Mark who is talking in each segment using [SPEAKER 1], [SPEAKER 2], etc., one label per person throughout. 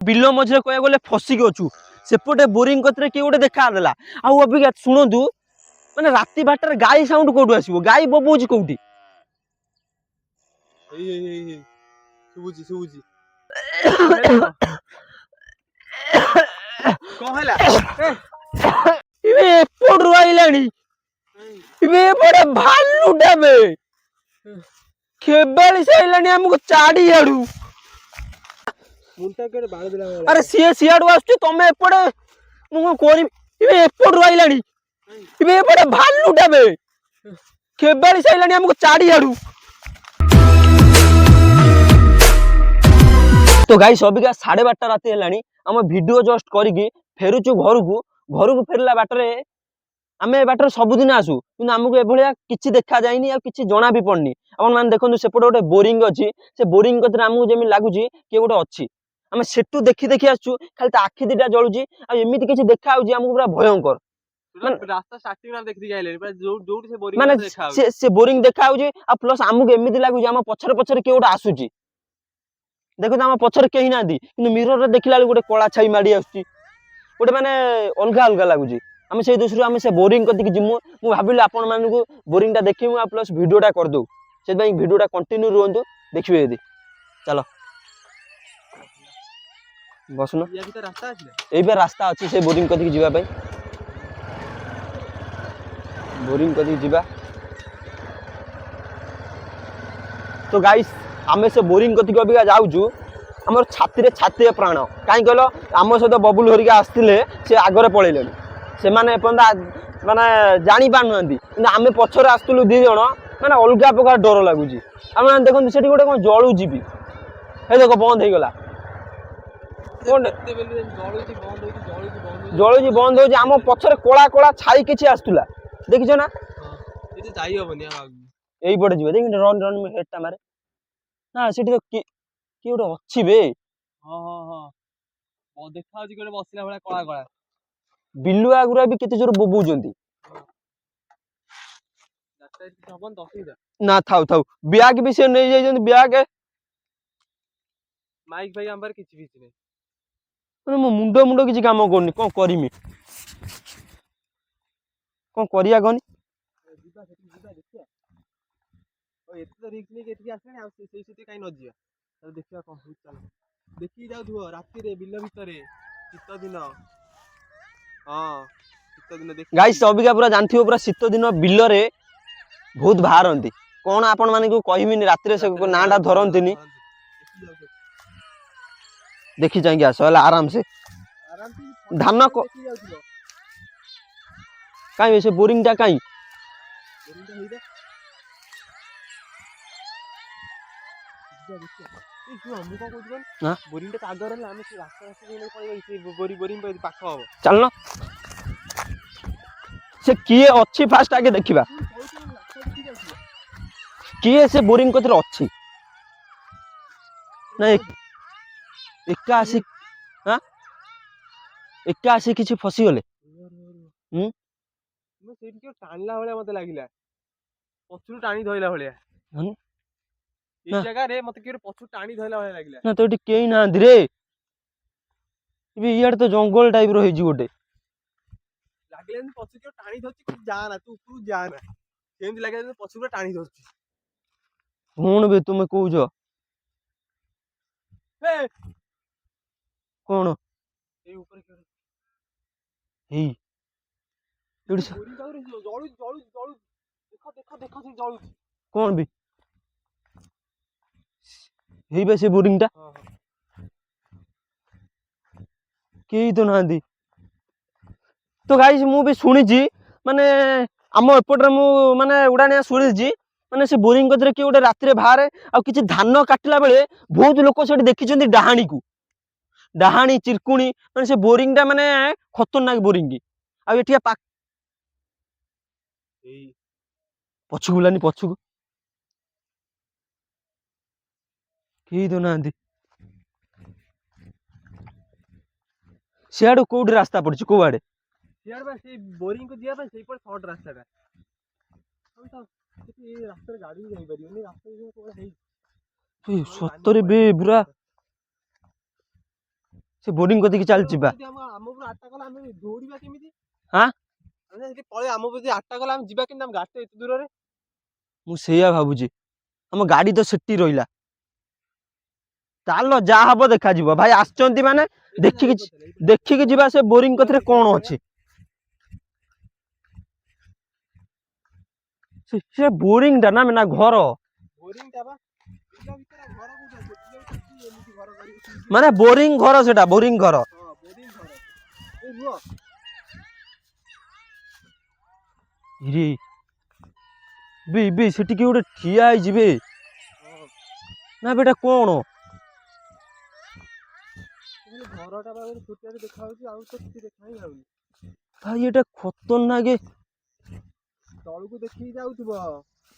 [SPEAKER 1] Bill मझे कह गले फसिक अच्छु सेपटे बोरिंग कतरे किए गोटे देखादेला आउ अबिका शुणु माने राति बारटार गाई साउंड कोठू आसो गाई बोबोची कोठी
[SPEAKER 2] शुभुची शुभुची
[SPEAKER 1] एपटू आइलानी एपटे भालुटा बे खेबाली साइलानी हमको चाड़ी आड़ू अरे सी सियाड़ू आसुची तमे एपटे मु कोरी एपटू आइलानी एपटे भालुटा बे खेबाली साइलानी हमको चाड़ी आड़ू तो गाइस अबिका 12:30 राति हेलानी आम वीडियो जस्ट करिकी फेरुचु घर फेरला बाटरे आमे बाटर सबुदिन आसु कि आमको एभलिया किछि देखा जाइनी आ किछि जना भी पड़नी अपन मान देखंतु सेपटे गोटे बोरिंग अछि से बोरिंग कतरे आमको जेमि लागुची कि गोटे अछि आमे सेटु देखि देखि आसु खाली त आखि दिटा जळुची आ एमिति किछि देखा आउची आमको पूरा भयंकर
[SPEAKER 2] रास्ता स्टार्टिंग में देखि आइले जोउटी से बोरिंग
[SPEAKER 1] माने
[SPEAKER 2] देखा आउची
[SPEAKER 1] से बोरिंग देखा आउची आ प्लस आमको एमिति लागुची आम पछरे पछरे के गोटे आसुची देखो आम पछरे केही नांदी किंतु मिरर रे देखिला गोटे कला छाई माडी आसुची गोटे माने अलगा अलगा लागुची आम से दृश्य आम से बोरिंग कति जिमु मु भाबिली आपण मानकु बोरिंग टा देखिमु आ प्लस वीडियोटा कर दउ से भाई वीडियोटा कंटिन्यू रहंतु देखिबे यदि चलो बसनो
[SPEAKER 2] या भी तो रास्ता अछि
[SPEAKER 1] एई बे रास्ता अछि से बोरिंग कति जिबा भाई बोरिंग कति जिबा तो गाइस आमे से बोरिंग कति अबिका जाउजु हमर छाती रे छाती प्राण काई कहलो आम सहित बबुल हरिका आस्तिले से आगरे पळेलेनी से माने माने जानी पारनुंती कि आमे पछरे आस्तुलु दी जण माने अलगा प्रकार डर लागुची आमे देखंतु सेठी गोटे कोन जळू जीबी हे देखो बंद हे गला जळूची बंद होची आम पछरे कोला कोला छाई किछि आस्तुला देखिछो ना
[SPEAKER 2] एते जाई होबनी
[SPEAKER 1] एई पटे जीबे देखि रन रन में हेडटा मारे ना सेठी तो की गोटे अछि बे
[SPEAKER 2] हां हां हां ओ देखा होची कोले बसिला भला कोला कोला
[SPEAKER 1] बिलुआ गुरा भी केते जोर बोबुजंती ना थाउ थाउ ब्याग भी से नै जाइजंती ब्याग
[SPEAKER 2] माइक भाई अंबर किछि भी नै
[SPEAKER 1] मो मुंडो मुंडो किछि काम करनी कोन करिमी कोन करिया गनी
[SPEAKER 2] जिबा देखिया ओ एते तो रिस्क नै केति आसने आ सेई सेति काई न जिया त देखिया कोन हो चल देखि जाउ धुओ राति रे बिल भितरे शीत दिन हां शीत दिन देख
[SPEAKER 1] गाइस अबिका पूरा जानथियो पूरा शीत दिन बिल रे बहुत बाहरंती कोन आपण माने को कहिमिनी राति रे से नाडा धरंतीनी देखि जाई आसो हला आराम से धान को काई से बोरिंग टा काई
[SPEAKER 2] बोरिंग टा आगर हला हम रास्ता रास्ता बोरिंग पाख हो
[SPEAKER 1] चलना से किए अच्छी फास्ट आगे देखिबा किए से बोरिंग कतरे अच्छी नहीं एका आसी हां एका आसी किछि फसी गले
[SPEAKER 2] मैं सेठी के टाणला भले मते लागिला पछुर टाणी धइला भले ए जगह रे मते के पछुर टाणी धइला भले लागिला
[SPEAKER 1] ना तो एटी केई ना रे इयार तो जंगल टाइप रो हेजी गोटे
[SPEAKER 2] लागले पछु के टाणी धरछि जा ना तू जा ना सेमति लागले पछु के टाणी धरछि
[SPEAKER 1] कोन बे तुमे कहउजो
[SPEAKER 2] ए
[SPEAKER 1] कोन
[SPEAKER 2] ए ऊपर के
[SPEAKER 1] हेई एडी
[SPEAKER 2] बोरिंग का रे जळू जळू जळू देखो से जळू
[SPEAKER 1] कोन बे हेई बे से बोरिंग टा
[SPEAKER 2] हां
[SPEAKER 1] केई तो नांदी तो गाइस मु भी सुनी जी माने आम एपट मु माने उड़ानिया सुनी जी माने से बोरिंग कतरे कि गोटे राति रे बाहर आ किछि धान काटिला बेले बहुत लोक सेठी देखिचंदी डाहाणी को डाहाणी चिरकुणी माने से बोरिंग टा माने खतरनाक बोरिंग आ एठिया पा
[SPEAKER 2] ए
[SPEAKER 1] पछु गुलानी पछु केई तो नांदी सियाडो कोडी रास्ता पड़छि को आडे
[SPEAKER 2] यार बस ये बोरिंग को दिया बस सही पर शॉर्ट रास्ता है हम तो ये रास्ते गाड़ी नहीं परियो नहीं रास्ते में कोई है
[SPEAKER 1] सत्तरे बे बुरा ସେ ବୋରିଂ କତିକି ଚାଲ ଯିବା।
[SPEAKER 2] ଯଦି ଆମ ଉପରୁ ଆଟାକ୍ କଲା ଆମେ ଦୌଡ଼ିବା କେମିତି?
[SPEAKER 1] ଆଁ?
[SPEAKER 2] ଆମେ ସେଠି ପଳେଇ ଆମ ଉପରୁ ଯଦି ଆଟାକ୍ କଲା ଆମେ ଯିବା କେମିତି? ଆମ ଗାଡ଼ି ତ ଏତେ ଦୂରରେ।
[SPEAKER 1] ମୁଁ ସେଇଆ ଭାବୁଛି, ଆମ ଗାଡି ତ ସେଠି ରହିଲା। ଚାଲ ଯାହା ହବ ଦେଖାଯିବ। ଭାଇ ଆସିଛନ୍ତି ମାନେ ଦେଖିକି ଯିବା ସେ ବୋରିଂ କତିରେ କଣ ଅଛି। ସେ ବୋରିଂ ଟା ନା ଘର
[SPEAKER 2] ବୋରିଂ ଟା ବା ବିଲ ଭିତରେ ଘର କୋଉଠି ଅଛି? ବିଲ ଭିତରେ କି ଏମିତି ଘର କରିକି
[SPEAKER 1] ମାନେ ବୋରିଂ ଘର, ସେଟା ବୋରିଂ ଘର।
[SPEAKER 2] ହଁ ବୋରିଂ ଘର। ଏ ରୁହ
[SPEAKER 1] ବି ସେଠି କିଏ ଗୋଟେ ଠିଆ ହେଇଛି ବେ। ନା ବେଟା କଣ
[SPEAKER 2] ଘରଟା ବା ଛୋଟିଆରେ ଦେଖା ହଉଛି, ଆଉ ତ କିଛି ଦେଖା ହିଁ ଯାଉନି।
[SPEAKER 1] ଭାଇ ଏଟା ଖତରନାକ।
[SPEAKER 2] ତଳକୁ ଦେଖିକି ଯାଉଥିବ।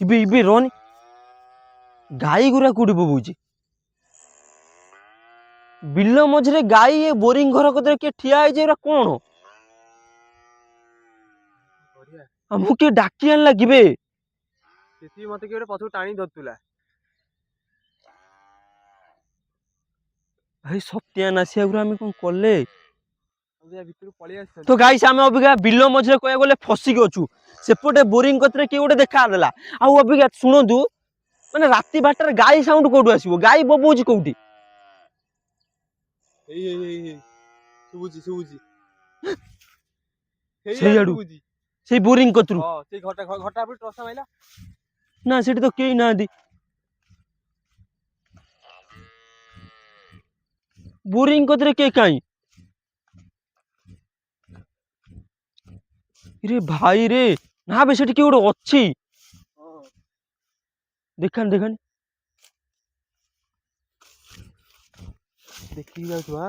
[SPEAKER 1] ଇବେ ରନି ଗାଈ ଗୁରା କୋଉଠି ବୋବଉଛି? ବିଲ ମଝିରେ ଗାଈ, ଏ ବୋରିଂ ଘର କତିରେ କିଏ ଠିଆ ହେଇଛି? ଏରା କଣ? ଆମକୁ କିଏ ଡାକି ଆଣିଲା କି ବେ?
[SPEAKER 2] ସେଠି ମତେ କିଏ ଗୋଟେ ପଛକୁ ଟାଣି ଧରୁଥିଲା।
[SPEAKER 1] ଭାଇ ସତ୍ୟାନାଶ, ଆମେ କଣ କଲେ?
[SPEAKER 2] ଭିତରୁ ପଳେଇ ଆସିଛନ୍ତି।
[SPEAKER 1] ତ ଗାଇସ ଆମେ ଅବିକା ବିଲ ମଝିରେ କହିବାକୁ ଗଲେ ଫସିକି ଅଛୁ। ସେପଟେ ବୋରିଂ କତିରେ କିଏ ଗୋଟେ ଦେଖା ଦେଲା। ଆଉ ଅବିକା ଶୁଣନ୍ତୁ, ମାନେ ରାତି 12ଟାରେ ଗାଈ ସାଉଣ୍ଡ କୋଉଠୁ ଆସିବ? ଗାଈ ବୋବଉଛି କୋଉଠି?
[SPEAKER 2] ଶୁଭୁଛି
[SPEAKER 1] ସେଇଆଡୁ, ସେଇ ବୋରିଂ କତିରୁ।
[SPEAKER 2] ହଁ ସେଇ ଘରଟା ଉପରେ ଟର୍ଚ ମାଇଲା।
[SPEAKER 1] ନା ସେଠି ତ କେହି ନାହାନ୍ତି। ବୋରିଂ କତିରେ କେହି କାଇଁ? ରେ ଭାଇ ରେ, ନା ବେ ସେଠି କିଏ ଗୋଟେ ଅଛି। ଦେଖାନି
[SPEAKER 2] ଦେଖିକି ଯାଉଥିବା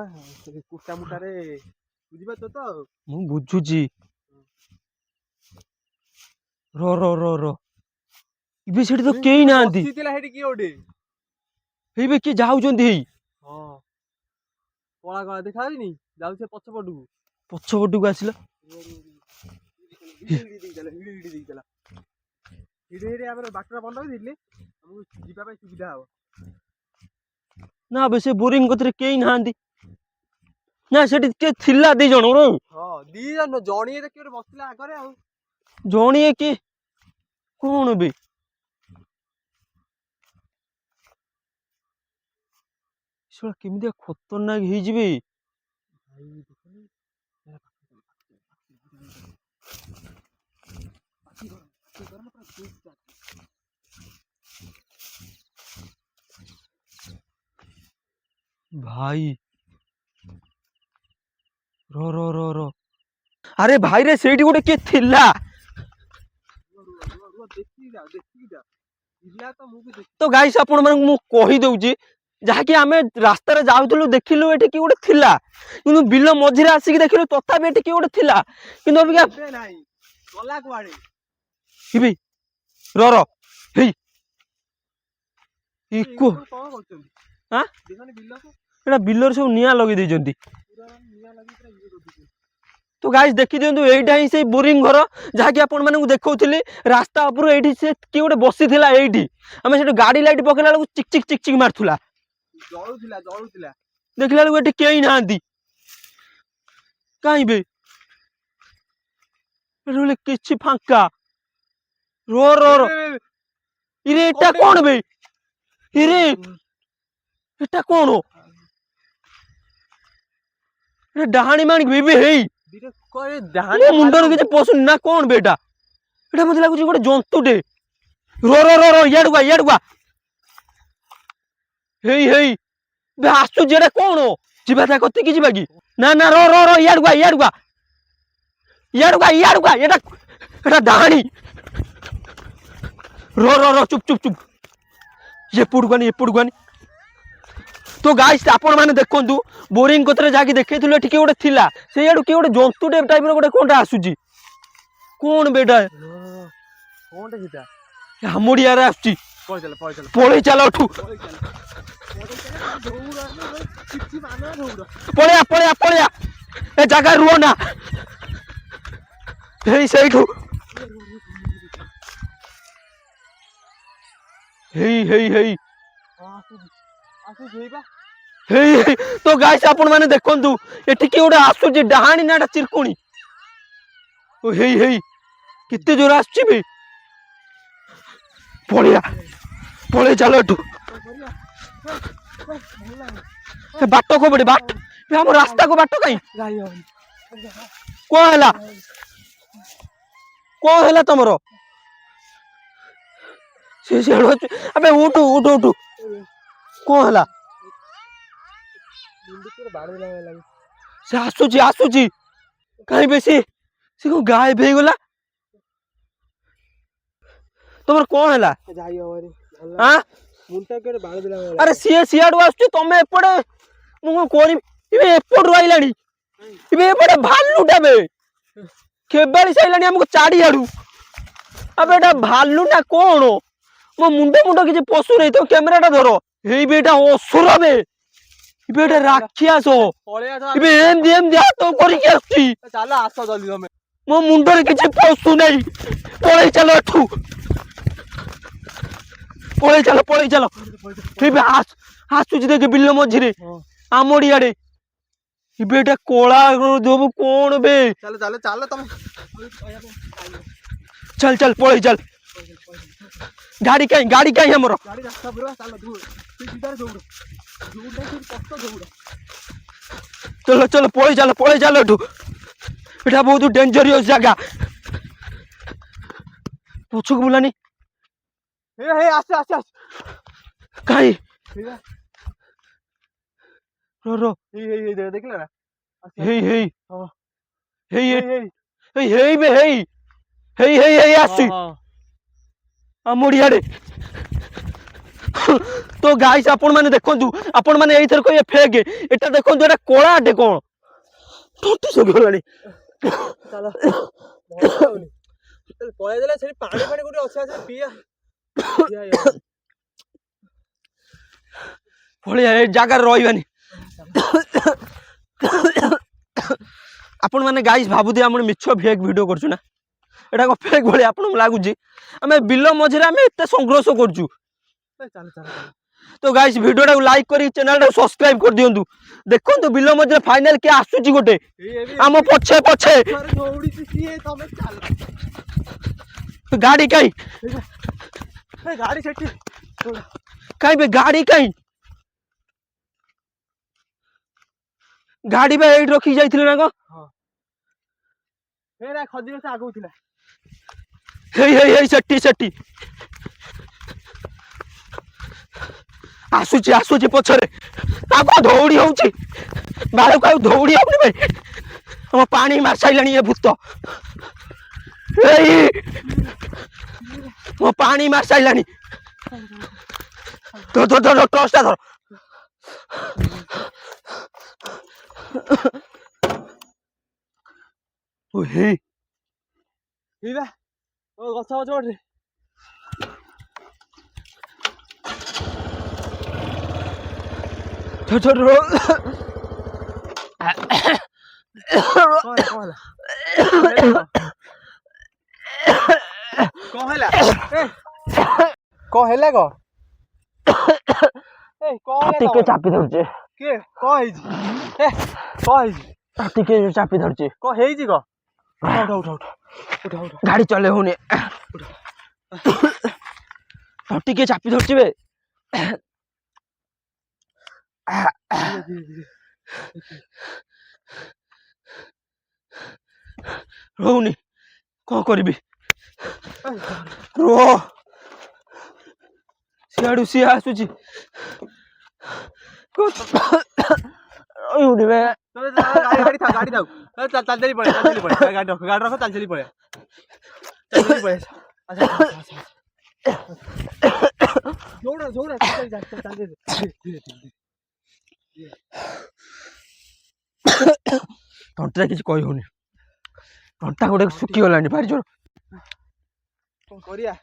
[SPEAKER 2] କୁଟା ମୁଟାରେ, ବୁଝିପାରୁଛ ତ?
[SPEAKER 1] ମୁଁ ବୁଝୁଛି। ର ଏବେ ସେଠି ତ କେହି ନାହାନ୍ତି।
[SPEAKER 2] ସେଠି କିଏ ଗୋଟେ
[SPEAKER 1] ହେଇବେ କିଏ ଯାଉଛନ୍ତି? ହେଇ
[SPEAKER 2] ହଁ କଳା ଦେଖା ଯାଉନି, ଯାଉଛି
[SPEAKER 1] ପଛପଟକୁ ଆସିଲା।
[SPEAKER 2] ଆମର ବାଟଟା ବନ୍ଦ କରିଦେଇଥିଲେ ଆମକୁ ଯିବା ପାଇଁ ସୁବିଧା ହବ।
[SPEAKER 1] ନା ବେ ସେ ବୋରିଂ କତିରେ କେହି ନାହାନ୍ତି। ନା ସେଠି କିଏ ଥିଲା 2 ଜଣ।
[SPEAKER 2] ହଁ 2 ଜଣ, ଜଣିଏ ତ କିଏ ଗୋଟେ ବସିଥିଲା ଆଗରେ ଆଉ।
[SPEAKER 1] ଜଣିଏ କି କଣ ବେ? ଶଳା କେମିତିଆ ଖତରନାକ ହେଇଯିବେ। ଭାଇ ର ଆରେ ଭାଇରେ ସେଇଠି ଗୋଟେ କିଏ ଥିଲା। ତ ଗାଇସ ଆପଣ ମାନଙ୍କୁ ମୁଁ କହିଦଉଛି, ଯାହାକି ଆମେ ରାସ୍ତାରେ ଯାଉଥିଲୁ ଦେଖିଲୁ ଏଠି କିଏ ଗୋଟେ ଥିଲା, କିନ୍ତୁ ବିଲ ମଝିରେ ଆସିକି ଦେଖିଲୁ ତଥାପି ଏଠି କିଏ ଗୋଟେ ଥିଲା। କିନ୍ତୁ ଅବିକା
[SPEAKER 2] ନାହିଁ ଗଲା କୁଆଡେ?
[SPEAKER 1] ର ହେଇ ଇକୋ
[SPEAKER 2] କଣ କରୁଛନ୍ତି?
[SPEAKER 1] ଆଁ ଏଟା ବିଲରେ ସବୁ ନିଆଁ ଲଗେଇ ଦେଇଛନ୍ତି। ତ ଗାଇସ ଦେଖି ଦିଅନ୍ତୁ, ଏଇଟା ହିଁ ସେଇ ବୋରିଂ ଘର ଯାହାକି ଆପଣ ମାନଙ୍କୁ ଦେଖଉଥିଲି। ରାସ୍ତା ଉପରୁ ଏଇଠି ସେ କିଏ ଗୋଟେ ବସିଥିଲା। ଏଇଠି ଆମେ ସେଠି ଗାଡି ଲାଇଟ ପକେଇଲା ବେଳକୁ ଚିକ ଚିକ ମାରୁଥିଲା,
[SPEAKER 2] ଜଳୁଥିଲା।
[SPEAKER 1] ଦେଖିଲା ବେଳକୁ ଏଠି କେହି ନାହାନ୍ତି। କାହିଁ ବେ କିଛି ଫାଙ୍କା। ଇରେ ଏଟା କଣ ବେ? ଇରେ ଏଟା କଣ? ଡାହାଣୀ ମାଣିକି ଏବେ ହେଇ ମୋ ମୁଣ୍ଡରେ କିଛି ପଶୁନି ନା କଣ ବେ? ଏଟା ମତେ ଲାଗୁଛି ଗୋଟେ ଜନ୍ତୁଟେ। ଇଆଡୁ ଆ ହେଇ ବେ ଆସୁଛି। ଏଟା କଣ? ଯିବା ତା କତିକି ଯିବା କି? ନା ଇଆଡୁ ଆ ଏଟା ଡାହାଣୀ। ଚୁପ ଏପଟକୁ ଆନି। ତ ଗାଇସ ଆପଣ ମାନେ ଦେଖନ୍ତୁ, ବୋରିଂ କତିରେ ଯାକି ଦେଖେଇଥିଲୁ ଏଠି କିଏ ଗୋଟେ ଥିଲା। ସେଇଆଡୁ କିଏ ଗୋଟେ ଜନ୍ତୁଟେ ଟାଇପର ଗୋଟେ କଣଟା ଆସୁଛି। କଣ ବେ ଏଟା? ହାମୁଡିଆରେ ଆସୁଛି। ପଳେଇ ଚାଲ ଏଠୁ। ପଳେଇଆ ଏ ଜାଗା ରୁହ ନା। ହେଇ ସେଇଠୁ ହେଇ ହେଇ ତ ଗାଇସ୍ ଆପଣ ମାନେ ଦେଖନ୍ତୁ ଏଠି କିଏ ଗୋଟେ ଆସୁଛି ଡାହାଣୀ ନା ଚିରକୁଣି ଓ ହେଇ ହେଇ କେତେ ଜୋର ଆସୁଛି ବେ ପଳେଇ ଚାଲ ଏଠୁ ସେ ବାଟ କୋଉପଟେ ବାଟ ଆମ ରାସ୍ତାକୁ ବାଟ କାଇଁ କଣ ହେଲା ତମର ସେ ଆବେ ଉଠୁ ଉଠୁ ଉଠୁ କଣ ହେଲା ସେ ଆସୁଛି କାହିଁ ବେଶୀ ସେ କଣ ଗାଏବ ହେଇଗଲା ତମର କଣ ହେଲା ଆରେ ସିଏ ସିଆଡୁ ଆସୁଛି ତମେ ଏପଟେ ମୁଁ କଣ କରିବି ଏବେ ଏପଟରୁ ଆଇଲାଣି ଏବେ ଏପଟେ ଭାଲୁଟା ବେ ଖେବାଳି ସାଇଲାଣି ଆମକୁ ଚାରିଆଡୁ ଆବେ ଏଟା ଭାଲୁ ନା କଣ ମୋ ମୁଣ୍ଡ କିଛି ପଶୁ ନାହିଁ ତ କ୍ୟାମେରାଟା ଧର ହେଇବେ ଏଟା ଅସୁର ବେ ଏବେ ଏଟା ରାକ୍ଷସ ଏବେ ଏମିତି ହାତ କରିକି ଆସୁଛି ମୋ ମୁଣ୍ଡରେ କିଛି ପଶୁ ନାହିଁ ପଳେଇ ଚାଲ ଏଠୁ ପଳେଇ ଚାଲ ଏବେ ଆସୁଛି ଦେଖେ ବିଲ ମଝିରେ ଆମରି ଆଡେ ଏବେ ଏଟା କଳା ଦବୁ କଣ ବେ ଚାଲ ପଳେଇ ଚାଲ ଗାଡି କାଇଁ ଆମର ଚଲ ପଳେଇ ଚାଲ ଏଠୁ ଏଟା ବହୁତ ଡେଞ୍ଜରିୟସ୍ ଜାଗା ପଛକୁ ବୁଲାନି କାଇଁ
[SPEAKER 2] ଦେଖିଲା ନା
[SPEAKER 1] ହେଇ ଆସୁଛି ଆମରି ଆଡେ ତ ଗାଇସ୍ ଆପଣ ମାନେ ଦେଖନ୍ତୁ ଆପଣ ମାନେ ଏଇଥର କହିବେ ଫେକ୍ ଏଟା ଦେଖନ୍ତୁ ଏଟା କଳାଟେ କଣ ଠୁଟି ଶୁଖିଗଲାଣି
[SPEAKER 2] ପଳେଇ ଦେଲେ ସେଠି ପାଣି କୋଉଠି ଅଛି ପିଆ
[SPEAKER 1] ଭଳିଆ ଏ ଜାଗାରେ ରହିବାନି ଆପଣ ମାନେ ଗାଇସ୍ ଭାବୁଥିବେ ଆମର ମିଛ ଫେକ୍ ଭିଡିଓ କରୁଛୁ ନା ଏଟା କଣ ଫେକ୍ ଭଳିଆ ଆପଣଙ୍କୁ ଲାଗୁଛି ଆମେ ବିଲ ମଝିରେ ଆମେ ଏତେ ସଂଘର୍ଷ କରୁଛୁ ତ ଗାଇସ୍ ଭିଡିଓଟାକୁ ଲାଇକ୍ କରି ଚ୍ୟାନେଲଟାକୁ ସବସ୍କ୍ରାଇବ କରିଦିଅନ୍ତୁ ଦେଖନ୍ତୁ ବିଲ ମଝିରେ ଫାଇନାଲ କିଏ ଆସୁଛି ଗୋଟେ ଆମ ପଛେ ଗାଡି କାଇଁ
[SPEAKER 2] ସେଠି
[SPEAKER 1] ବେ ଗାଡି ବା ଏଇଠି ରଖିକି ଯାଇଥିଲେ ନା କଣ
[SPEAKER 2] ଖଜି ଗଛ ଆଗକୁ ଥିଲା
[SPEAKER 1] ହେଇ ସେଠି ଆସୁଛି ପଛରେ ଆଉ କଣ ଦୌଡି ହଉଛି ବାଳକୁ ଆଉ ଦୌଡି ହଉନି ଭାଇ ଆମ ପାଣି ମାରିସାଇଲାଣି ଏ ଭୂତ ମୋ ପାଣି ମାରିସାଇଲାଣି ଧର ଟର୍ଚଟା ଧର
[SPEAKER 2] ଗଛ ଗୋଟେ କଣ ହେଲା
[SPEAKER 1] ଟିକେ ଚାପି ଧରୁଛି
[SPEAKER 2] କିଏ କଣ ହେଇଛି
[SPEAKER 1] ଟିକେ ଚାପି ଧରୁଛି
[SPEAKER 2] କଣ ହେଇଛି ଉଠ
[SPEAKER 1] ଗାଡି ଚଲେଇ ହଉନି ଟିକେ ଚାପି ଧରୁଛି ବେ ରହୁନି କଣ କରିବି ରୁହ ସିଆଡୁ ସିଏ ଆସୁଛି
[SPEAKER 2] ଗାଡି ଯାଉ ଚାଲି ପଳେଇ ଗାଡି ରଖ ଚାଲି ପଳେଇ
[SPEAKER 1] ତଣ୍ଟିରେ କିଛି କହି ହଉନି ତଣ୍ଟା ଗୋଟେ ଶୁଖିଗଲାଣି ଭାରି ଜୋର
[SPEAKER 2] କଣ କରିବା